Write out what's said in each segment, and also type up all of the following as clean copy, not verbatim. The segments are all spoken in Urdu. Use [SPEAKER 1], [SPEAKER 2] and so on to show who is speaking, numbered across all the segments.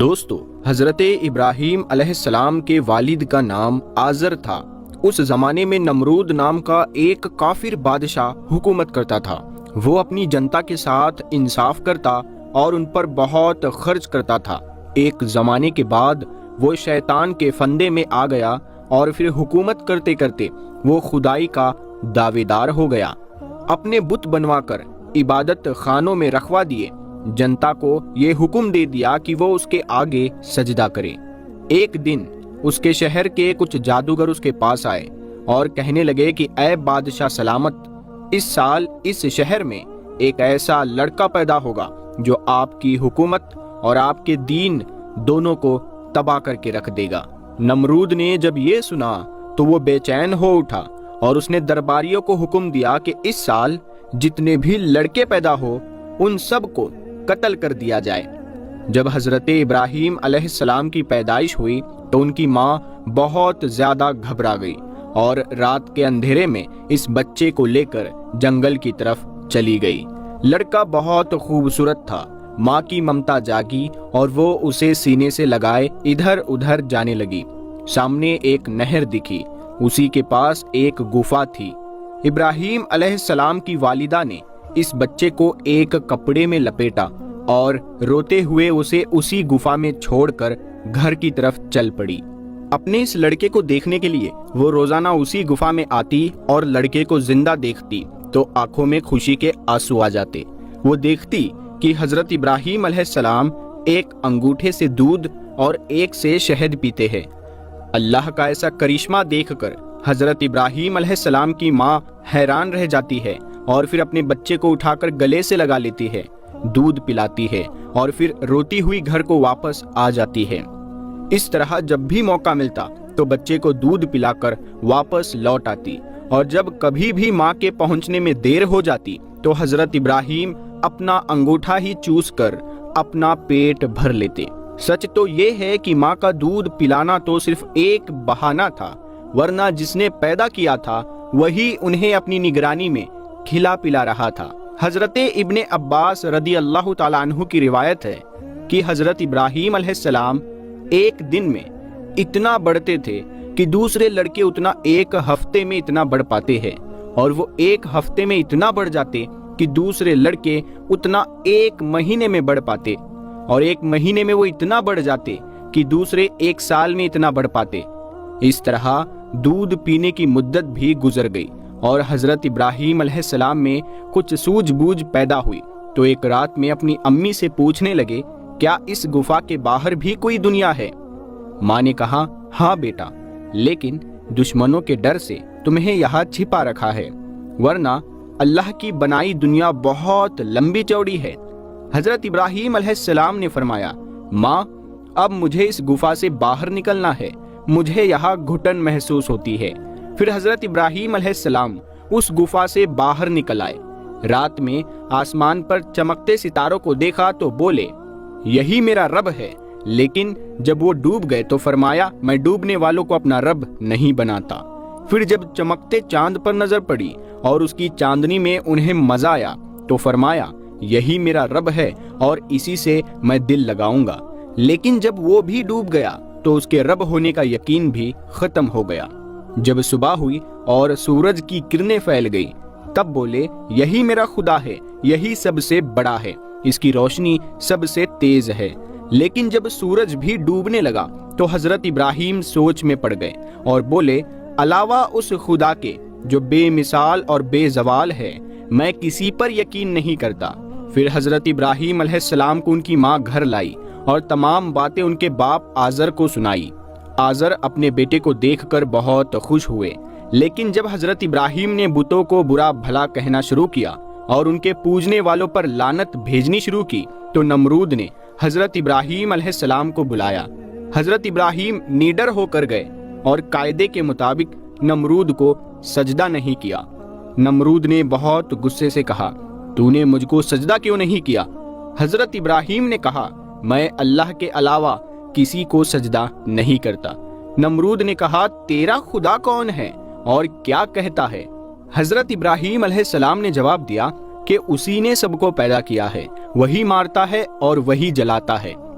[SPEAKER 1] دوستو، حضرت ابراہیم علیہ السلام کے والد کا نام آزر تھا۔ اس زمانے میں نمرود نام کا ایک کافر بادشاہ حکومت کرتا تھا۔ وہ اپنی جنتا کے ساتھ انصاف کرتا اور ان پر بہت خرچ کرتا تھا۔ ایک زمانے کے بعد وہ شیطان کے فندے میں آ گیا اور پھر حکومت کرتے کرتے وہ خدائی کا دعوے دار ہو گیا۔ اپنے بت بنوا کر عبادت خانوں میں رکھوا دیے۔ جنتا کو یہ حکم دے دیا کہ وہ اس کے آگے سجدہ کرے۔ ایک دن اس کے شہر کے کچھ جادوگر اس کے پاس آئے اور کہنے لگے کہ اے بادشاہ سلامت، اس سال اس شہر میں ایک ایسا لڑکا پیدا ہوگا جو آپ کی حکومت اور آپ کے دین دونوں کو تباہ کر کے رکھ دے گا۔ نمرود نے جب یہ سنا تو وہ بے چین ہو اٹھا اور اس نے درباریوں کو حکم دیا کہ اس سال جتنے بھی لڑکے پیدا ہو ان سب کو قتل کر دیا جائے۔ جب حضرت ابراہیم علیہ السلام کی پیدائش ہوئی تو ان کی ماں بہت زیادہ گھبرا گئی اور رات کے اندھیرے میں اس بچے کو لے کر جنگل کی طرف چلی گئی۔ لڑکا بہت خوبصورت تھا۔ ماں کی ممتا جاگی اور وہ اسے سینے سے لگائے ادھر ادھر جانے لگی۔ سامنے ایک نہر دکھی، اسی کے پاس ایک گفا تھی۔ ابراہیم علیہ السلام کی والدہ نے اس بچے کو ایک کپڑے میں لپیٹا اور روتے ہوئے اسے اسی گفا میں چھوڑ کر گھر کی طرف چل پڑی۔ اپنے اس لڑکے کو دیکھنے کے لیے وہ روزانہ اسی گفا میں آتی اور لڑکے کو زندہ دیکھتی تو آنکھوں میں خوشی کے آنسو آ جاتے۔ وہ دیکھتی کہ حضرت ابراہیم علیہ السلام ایک انگوٹھے سے دودھ اور ایک سے شہد پیتے ہیں۔ اللہ کا ایسا کرشمہ دیکھ کر حضرت ابراہیم علیہ السلام کی ماں حیران رہ جاتی ہے اور پھر اپنے بچے کو اٹھا کر گلے سے لگا لیتی ہے، دودھ پلاتی ہے اور پھر روتی ہوئی گھر کو واپس آ جاتی ہے۔ اس طرح جب بھی موقع ملتا تو بچے کو دودھ پلا کر واپس لوٹ آتی، اور جب کبھی بھی ماں کے پہنچنے میں دیر ہو جاتی تو حضرت ابراہیم اپنا انگوٹھا ہی چوس کر اپنا پیٹ بھر لیتے۔ سچ تو یہ ہے کہ ماں کا دودھ پلانا تو صرف ایک بہانہ تھا، ورنہ جس نے پیدا کیا تھا وہی انہیں اپنی نگرانی میں کھلا پلا رہا تھا۔ حضرت ابن عباس رضی اللہ تعالیٰ عنہ کی روایت ہے کہ حضرت ابراہیم علیہ السلام ایک دن میں اتنا بڑھتے تھے کہ دوسرے لڑکے اتنا ایک ہفتے میں اتنا بڑھ پاتے ہیں، اور وہ ایک ہفتے میں اتنا بڑھ جاتے کہ دوسرے لڑکے اتنا ایک مہینے میں بڑھ پاتے، اور ایک مہینے میں وہ اتنا بڑھ جاتے کہ دوسرے ایک سال میں اتنا بڑھ پاتے۔ اس طرح دودھ پینے کی مدت بھی گزر گئی اور حضرت ابراہیم علیہ السلام میں کچھ سوجھ بوجھ پیدا ہوئی تو ایک رات میں اپنی امی سے پوچھنے لگے، کیا اس گفا کے باہر بھی کوئی دنیا ہے؟ ماں نے کہا، ہاں بیٹا، لیکن دشمنوں کے ڈر سے تمہیں یہاں چھپا رکھا ہے، ورنہ اللہ کی بنائی دنیا بہت لمبی چوڑی ہے۔ حضرت ابراہیم علیہ السلام نے فرمایا، ماں، اب مجھے اس گفا سے باہر نکلنا ہے، مجھے یہاں گھٹن محسوس ہوتی ہے۔ پھر حضرت ابراہیم علیہ السلام اس گفا سے باہر نکل آئے۔ رات میں آسمان پر چمکتے ستاروں کو دیکھا تو بولے، یہی میرا رب ہے، لیکن جب وہ ڈوب گئے تو فرمایا، میں ڈوبنے والوں کو اپنا رب نہیں بناتا۔ پھر جب چمکتے چاند پر نظر پڑی اور اس کی چاندنی میں انہیں مزہ آیا تو فرمایا، یہی میرا رب ہے اور اسی سے میں دل لگاؤں گا۔ لیکن جب وہ بھی ڈوب گیا تو اس کے رب ہونے کا یقین بھی ختم ہو گیا۔ جب صبح ہوئی اور سورج کی کرنیں پھیل گئی تب بولے، یہی میرا خدا ہے، یہی سب سے بڑا ہے، اس کی روشنی سب سے تیز ہے۔ لیکن جب سورج بھی ڈوبنے لگا تو حضرت ابراہیم سوچ میں پڑ گئے اور بولے، علاوہ اس خدا کے جو بے مثال اور بے زوال ہے میں کسی پر یقین نہیں کرتا۔ پھر حضرت ابراہیم علیہ السلام کو ان کی ماں گھر لائی اور تمام باتیں ان کے باپ آزر کو سنائی۔ آزر اپنے بیٹے کو دیکھ کر بہت خوش ہوئے، لیکن جب حضرت ابراہیم نے بتوں کو برا بھلا کہنا شروع کیا اور ان کے پوجنے والوں پر لعنت بھیجنی شروع کی تو نمرود نے حضرت ابراہیم علیہ السلام کو بلایا۔ حضرت ابراہیم نیڈر ہو کر گئے اور قاعدے کے مطابق نمرود کو سجدہ نہیں کیا۔ نمرود نے بہت غصے سے کہا، تو نے مجھ کو سجدہ کیوں نہیں کیا؟ حضرت ابراہیم نے کہا، میں اللہ کے علاوہ کسی کو سجدہ نہیں کرتا۔ نمرود نے کہا، تیرا خدا کون ہے اور کیا کہتا ہے؟ حضرت ابراہیم علیہ السلام نے جواب دیا کہ اسی نے سب کو پیدا کیا ہے، وہی مارتا ہے اور وہی جلاتا ہے،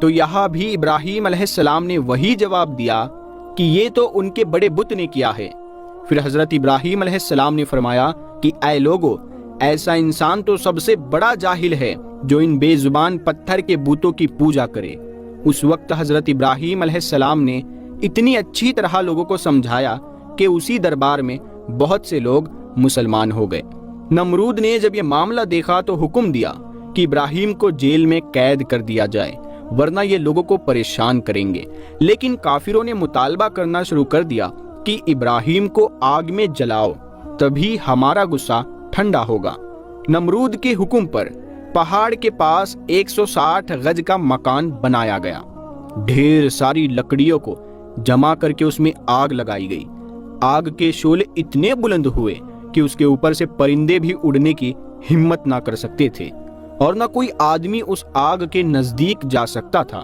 [SPEAKER 1] تو یہاں بھی ابراہیم علیہ السلام نے وہی جواب دیا کہ یہ تو ان کے بڑے بت نے کیا ہے۔ پھر حضرت ابراہیم علیہ السلام نے فرمایا کہ اے لوگو، ایسا انسان تو سب سے بڑا جاہل ہے جو ان بے زبان پتھر کے بتوں کی پوجا کرے۔ اس وقت حضرت ابراہیم علیہ السلام نے اتنی اچھی طرح لوگوں کو سمجھایا کہ اسی دربار میں بہت سے لوگ مسلمان ہو گئے۔ نمرود نے جب یہ معاملہ دیکھا تو حکم دیا کہ ابراہیم کو جیل میں قید کر دیا جائے، ورنہ یہ لوگوں کو پریشان کریں گے۔ لیکن کافروں نے مطالبہ کرنا شروع کر دیا کہ ابراہیم کو آگ میں جلاؤ، تبھی ہمارا غصہ ٹھنڈا ہوگا۔ نمرود کے حکم پر پہاڑ کے پاس 160 گز کا مکان بنایا گیا۔ ڈھیر ساری لکڑیوں کو جمع کر کے اس میں آگ لگائی گئی۔ آگ کے شعلے اتنے بلند ہوئے کہ اس کے اوپر سے پرندے بھی اڑنے کی ہمت نہ کر سکتے تھے، اور نہ کوئی آدمی اس آگ کے نزدیک جا سکتا تھا۔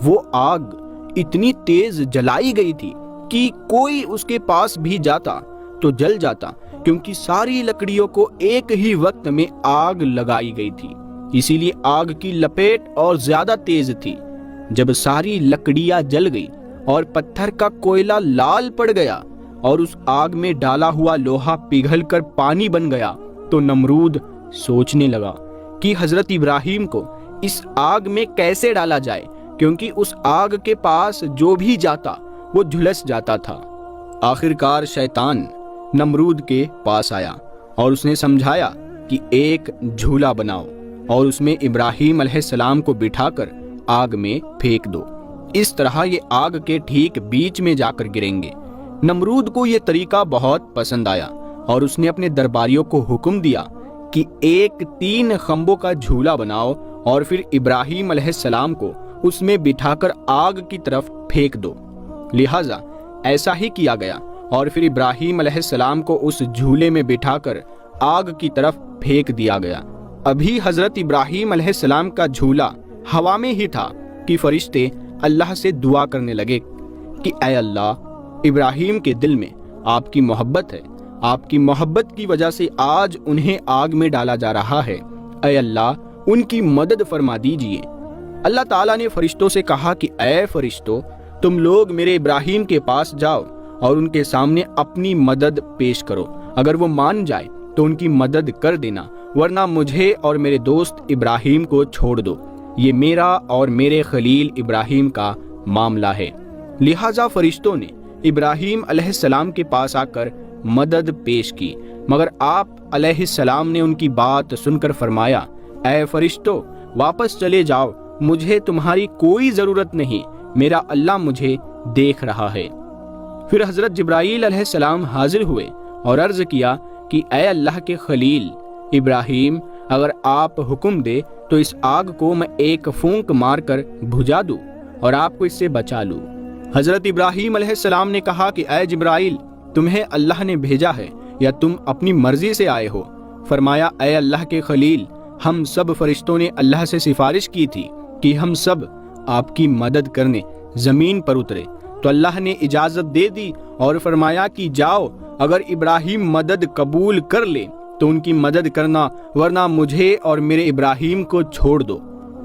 [SPEAKER 1] وہ آگ اتنی تیز جلائی گئی تھی کہ کوئی اس کے پاس بھی جاتا تو جل جاتا، کیونکہ ساری لکڑیوں کو ایک ہی وقت میں آگ لگائی گئی تھی، اسی لیے آگ کی لپیٹ اور زیادہ تیز تھی۔ جب ساری لکڑیاں جل گئی اور پتھر کا کوئلہ لال پڑ گیا اور اس آگ میں ڈالا ہوا لوہا پگھل کر پانی بن گیا، تو نمرود سوچنے لگا کہ حضرت ابراہیم کو اس آگ میں کیسے ڈالا جائے، کیونکہ اس آگ کے پاس جو بھی جاتا وہ جھلس جاتا تھا۔ آخرکار شیطان نمرود کے پاس آیا اور اس نے سمجھایا کہ ایک جھولا بناؤ اور اس میں ابراہیم علیہ السلام کو بٹھا کر آگ میں پھینک دو، اس طرح یہ آگ کے ٹھیک بیچ میں جا کر گریں گے۔ نمرود کو یہ طریقہ بہت پسند آیا اور اس نے اپنے درباریوں کو حکم دیا کہ ایک 3 خمبوں کا جھولا بناؤ اور پھر ابراہیم علیہ السلام کو اس میں بٹھا کر آگ کی طرف پھینک دو۔ لہٰذا ایسا ہی کیا گیا اور پھر ابراہیم علیہ السلام کو اس جھولے میں بٹھا کر آگ کی طرف پھینک دیا گیا۔ ابھی حضرت ابراہیم علیہ السلام کا جھولا ہوا میں ہی تھا کہ فرشتے اللہ سے دعا کرنے لگے کہ اے اللہ، ابراہیم کے دل میں آپ کی محبت ہے، آپ کی محبت کی وجہ سے آج انہیں آگ میں ڈالا جا رہا ہے، اے اللہ ان کی مدد فرما دیجئے۔ اللہ تعالیٰ نے فرشتوں سے کہا کہ اے فرشتوں، تم لوگ میرے ابراہیم کے پاس جاؤ اور ان کے سامنے اپنی مدد پیش کرو، اگر وہ مان جائے تو ان کی مدد کر دینا، ورنہ مجھے اور میرے دوست ابراہیم کو چھوڑ دو، یہ میرا اور میرے خلیل ابراہیم کا معاملہ ہے۔ لہٰذا فرشتوں نے ابراہیم علیہ السلام کے پاس آ کر مدد پیش کی، مگر آپ علیہ السلام نے ان کی بات سن کر فرمایا، اے فرشتوں واپس چلے جاؤ، مجھے تمہاری کوئی ضرورت نہیں، میرا اللہ مجھے دیکھ رہا ہے۔ پھر حضرت جبرائیل علیہ السلام حاضر ہوئے اور عرض کیا کہ اے اللہ کے خلیل ابراہیم، اگر آپ حکم دے تو اس آگ کو میں ایک پھونک مار کر بجھا دوں اور آپ کو اس سے بچا لوں۔ حضرت ابراہیم علیہ السلام نے کہا کہ اے جبرائیل، تمہیں اللہ نے بھیجا ہے یا تم اپنی مرضی سے آئے ہو؟ فرمایا، اے اللہ کے خلیل، ہم سب فرشتوں نے اللہ سے سفارش کی تھی کہ ہم سب آپ کی مدد کرنے زمین پر اترے، تو اللہ نے اجازت دے دی اور فرمایا کہ جاؤ، اگر ابراہیم مدد قبول کر لے تو ان کی مدد کرنا، ورنہ مجھے اور میرے ابراہیم کو چھوڑ دو۔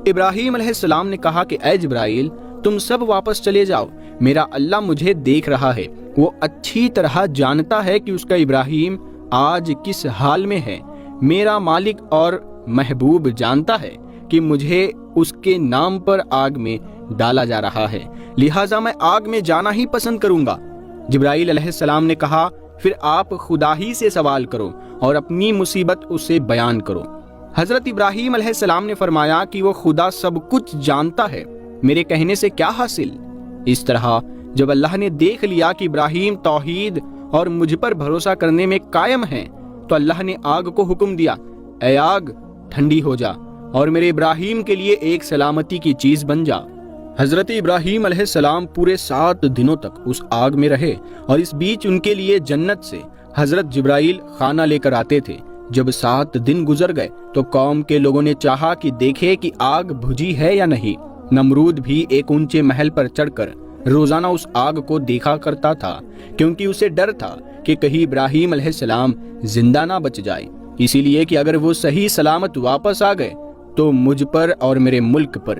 [SPEAKER 1] ابراہیم علیہ السلام نے کہا کہ اے جبرائیل، تم سب واپس چلے جاؤ، میرا اللہ مجھے دیکھ رہا ہے، وہ اچھی طرح جانتا ہے کہ اس کا ابراہیم آج کس حال میں ہے، میرا مالک اور محبوب جانتا ہے کہ مجھے اس کے نام پر آگ میں ڈالا جا رہا ہے، لہٰذا میں آگ میں جانا ہی پسند کروں گا۔ جبرائیل علیہ السلام نے کہا، پھر آپ خدا ہی سے سوال کرو اور اپنی مصیبت اسے بیان کرو۔ حضرت ابراہیم علیہ السلام نے فرمایا کہ وہ خدا سب کچھ جانتا ہے، میرے کہنے سے کیا حاصل؟ اس طرح جب اللہ نے دیکھ لیا کہ ابراہیم توحید اور مجھ پر بھروسہ کرنے میں قائم ہیں، تو اللہ نے آگ کو حکم دیا، اے آگ ٹھنڈی ہو جا اور میرے ابراہیم کے لیے ایک سلامتی کی چیز بن جا۔ حضرت ابراہیم علیہ السلام پورے 7 دنوں تک اس آگ میں رہے، اور اس بیچ ان کے لیے جنت سے حضرت جبرائیل کھانا لے کر آتے تھے۔ جب 7 دن گزر گئے تو قوم کے لوگوں نے چاہا کہ دیکھے کہ آگ بجھی ہے یا نہیں۔ نمرود بھی ایک اونچے محل پر چڑھ کر روزانہ اس آگ کو دیکھا کرتا تھا، کیونکہ اسے ڈر تھا کہ کہیں ابراہیم علیہ السلام زندہ نہ بچ جائے، اسی لیے کہ اگر وہ صحیح سلامت واپس آ گئے تو مجھ پر اور میرے ملک پر